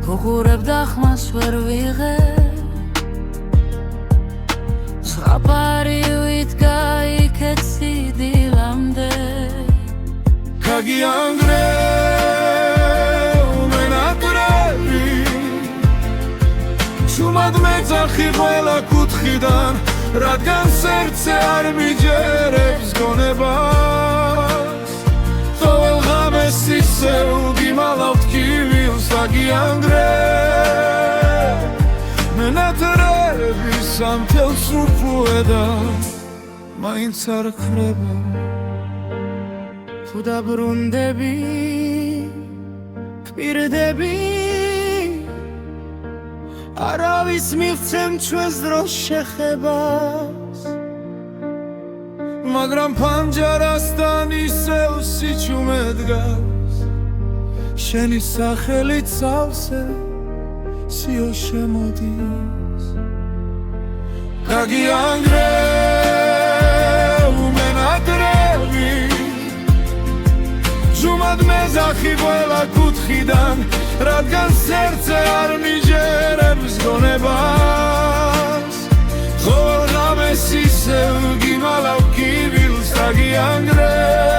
B: გუღურებ და ხმას ვერ ვიღებ ზღაპარი ვიდგა იქეთ სიდილამდე
A: გაგიანგრევ მენატრები ჩუმად მეძახი ყველა კუთხიდან რადგან სერце არ მიჯერებს გონებას ყოველ ღამეს ისევ გიმალავთ კიბილს გაგიანგრევ მენატრები სამთელს უპუედა მაინც არ ქრება
B: თუ დაბრუნდები კვირდები არავის მივცემ ჩვენს დროს შეხებას
A: მაგრამ ფანჯარასთან ისევ სიჩუმე დგას შენი სახელი წავსე სიო შემოდის გაგიანგრევ მენატრები ზუმად მეძახი ყველა კუთხიდან რადგან სერце არ მიჯერებს გონებას ყოველ ღამეს ისევ გიმალავ კიბილს გაგიანგრევ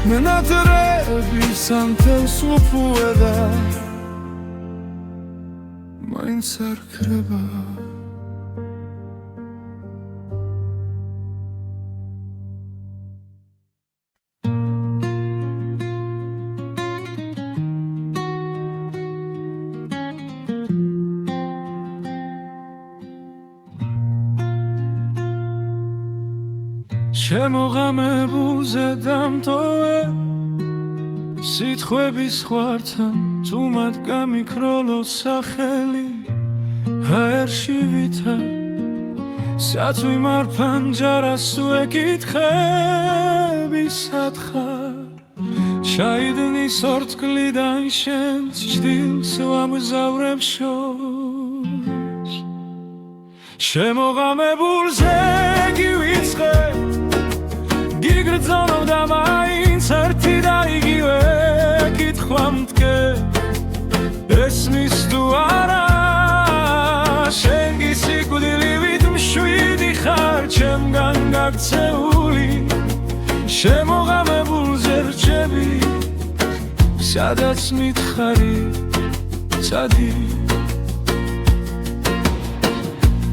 A: მენატრები სამთელს უპუედა მაინც არ ქრება შემოღამებულზე დამტოვე სიტყვების ხვართან თუმად გამიქროლო სახელი ჰაერში ვითა საწვი მარფანჯარას უეკითხები სათხარ ჩაიდნის ორთქლიდან შენს ჭდილს ვამგზავრებ შორს შემოღამებულზე გივიწყე გიგრძნობ და მაინც ერთი და იგივე კითხვა მდგე ესმის თუ არა შენ გისიკვდილივით მშვიდი ხარ ჩემგან გაქცეული შემოღამებულზე რჩები სადაც მითხარი წადი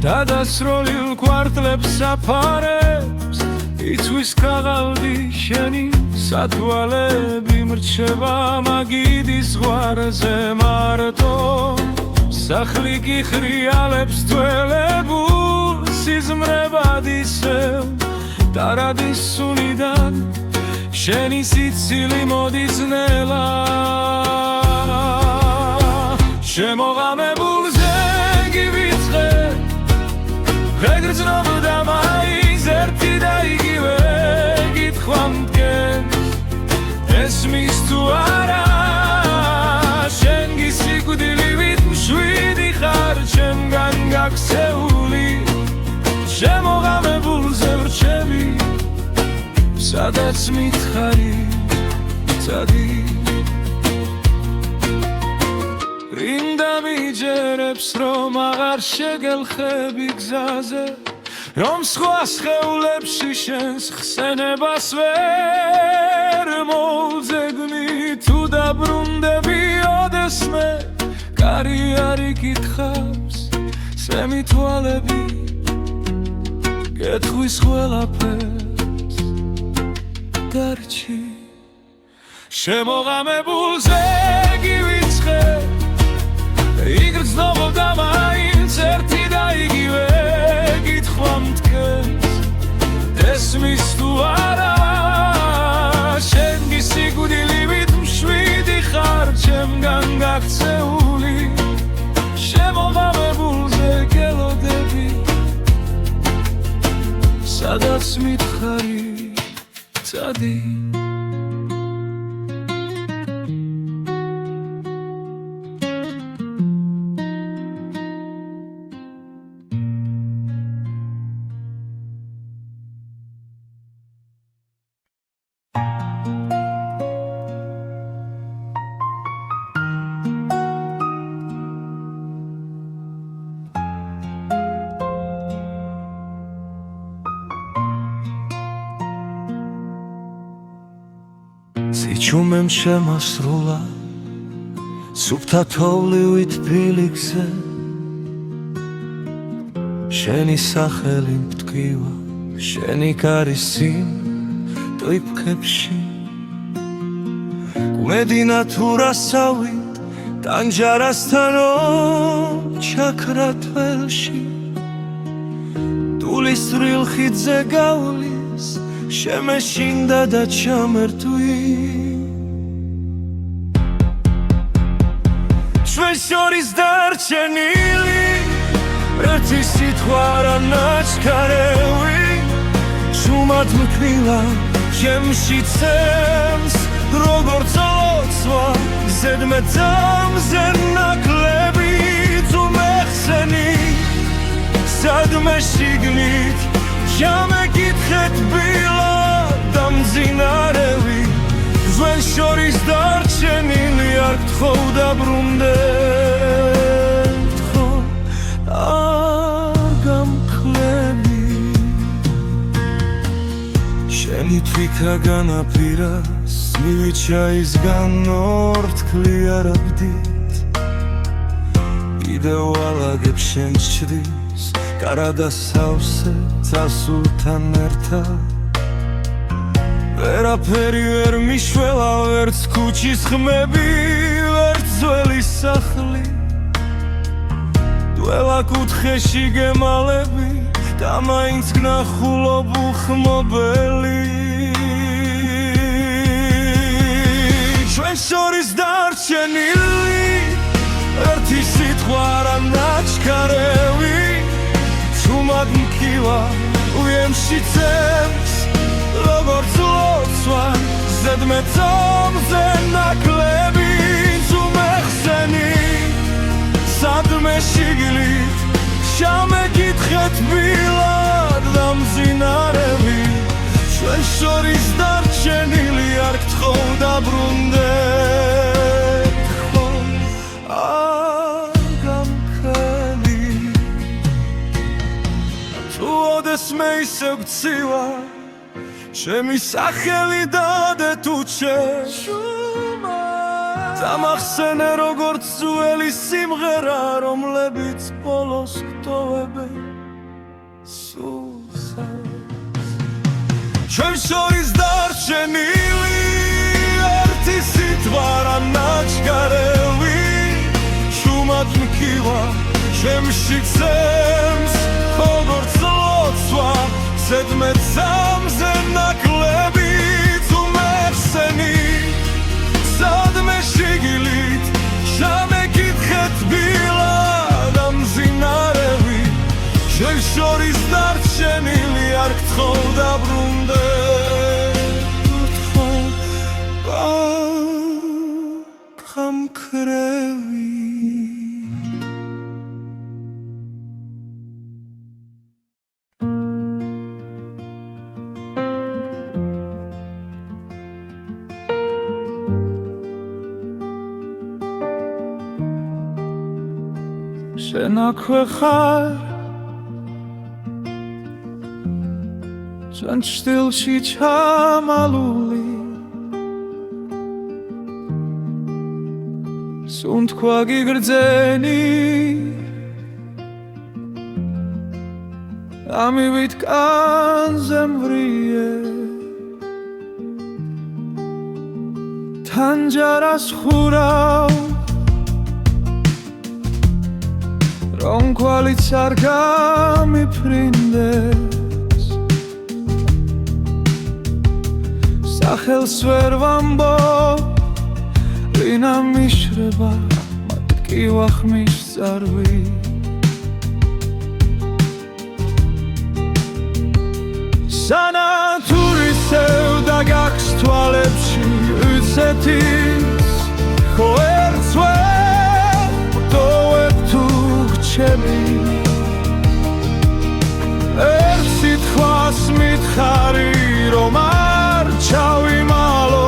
A: დადასროლილ კვარტლებს საფარებს იცვის ქაღალდი შენი სათვალები მრჩება მაგიდის ზღვარზე მარტო სახლი გიხრიალებს თველებულ სიზმრებად ისევ დარადის სუნიდან შენი სიცილი მოდის ნელა შემოღამებულზე გივიწყე ვეგრძნობ და მაინც ერთი და იგივე კითხვა მდგენს ესმის თუ არა შენ გისიკვდილივით მშვიდი ხარ ჩემგან გაქცეული შემოღამებულზე ვრჩები სადაც მითხარი წადი რინდა მიჯერებს რომ აღარ შეგელხები გზაზე რომ სხვა სხეულებში შენს ხსენებას ვერ მოვძებნი თუ დაბრუნდები ოდესმე კარი არ იკითხავს სემი თვალები კითხვის ყველაფერს დარჩი შემოღამებულზე გივიწყე იგრძნობ და მაინც ერთი და იგივე კითხვა მდგენს ესმის თუ არა შენ გისიკვდილივით მშვიდი ხარ ჩემგან გაქცეული შემოღამებულზე გელოდები სადაც მითხარი წადი სიჩუმემ შემასრულა სუფთა თოვლივით ფილიქზე შენი სახელი მტკივა შენი კარისი ტვიფქებში კუმედი ნათურასავით ტანჯარასთანო ჩაქრა თველში ტულის თრილ ხიდზე გავლის შემეშინდა და ჩამერთვი ჩვენ შორის დარჩენილი ერთი სიტყვა რა ნაჩქარევი შუმად მქნილა ჩემში ცემს როგორც ოცვა ზედმეტამზე ნაკლები თუ მეხსენი სადმე შიგნით ჩამეკითხეთ ბილა და მძინარევი ჩვენ შორის დარჩენილი არ გთხოვ დაბრუნდე გთხოვ არ გამკლები შენი თვითა განაპირას მივიჩაისგან ორთქლი არაბდით კიდევ ალაგებ შენ ჩრდის კარადა სავსე წასულთან ერთად ვერაფერი ვერ მიშველა ვერც ქუჩის ხმები ვერც ძველი სახლი დველა კუთხეში გემალები და მაინც გნახულობ უხმობელი ჩვენ შორის დარჩენილი მკივა ვიემში წემს როგორც ლოცვა ზედმეტომზე ნაკლები ზუმეხსენი სადმე შიგლით შამეკითხეთ ბილად და მძინარები ჩვენ შორის დარჩენილი არ გთხოვ დაბრუნდეთ გამქრელი თუ ოდესმე ისევ გცივა ჩემი სახელი დადე თუ დამახსენე როგორც ძველი სიმღერა რომლებიც ბოლოს გტოვებენ სულსაც ჩვენ შორის დარჩენილი ერთი სიტყვა რა ნაჩქარევი შუმად მკივა ჩემში გზემს როგორც ლოცვა ზედმეტამზე ნაკლები თუ მეხსენი სადმე შიგილით შამეკითხეთ ბილად და მძინარები ჩვენ შორის დარჩენილი არ გთხოვ დაბრუნდეთ გამქრევი შენ აქვე ხარ ჩვენ ჩრდილში ჩამალული სუნთქვა გიგრძენი ამივით კანზე მვრიე თანჯარას ხურავ რომ კვალიც არ გამიფრინდეს სახელს ვერ ვამბობ ვინა მიშრება მათ კი ვახმის წარვი სანათურისევ და გაქვს თვალებში უცეთის ხო ერთს ვერ ვტოვებ თუ გრჩები ერთ სიტყვას მითხარი რომ არ ჩავიმალო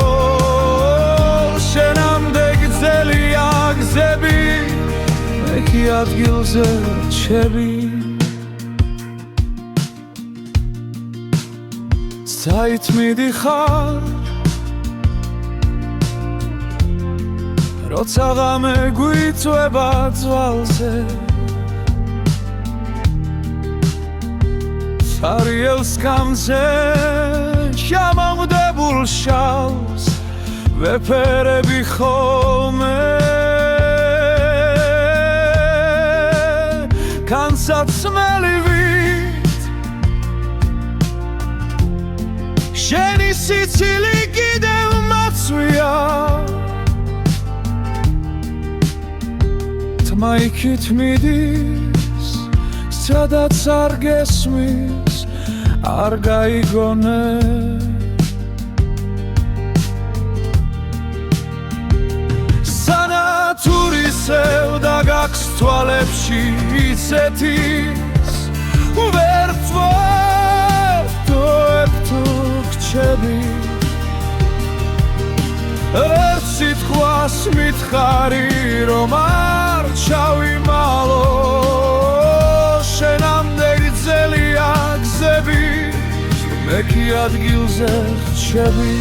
A: შენამდე გძელია გზები მე კი ადგილზე რჩები საით მიდიხარ როცა ღამე გვიწვება ძვალზე სარიელს გამზე შამამდებულ შალს ვეფერები ხოლმე განსაცმელივით შენი სიცილი კიდევ მაცვია თმა იქით მიდის სადაც არ გესმის არ გაიგონე სანათურისევ და გაქვს თვალებში ისეთის ვერც ვტოვებ თუ გრჩები ერთ სიტყვას მითხარი რომ არ ჩავიმალო შენამდე გძელია გზები მე კი ადგილზე რჩები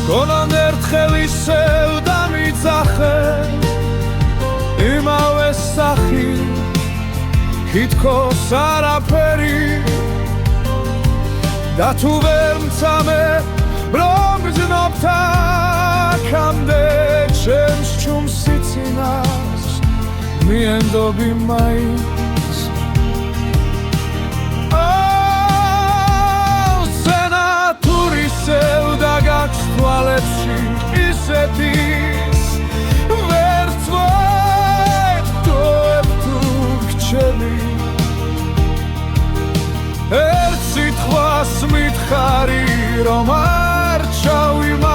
A: გონან ერთხელ ისევ დამიძახე იმავე სახი თითქოს არაფერი და თუ ვერ მცამე რომ გძნობ აქამდე ჩემს ჩუმს სიცინას მიენდობი მაინც სენათურისევ და გაქვს თვალებში ისეთის ვერც ვტოვებ თუ გრჩები მას მითხარი რომ არ ჩავიმარჯვე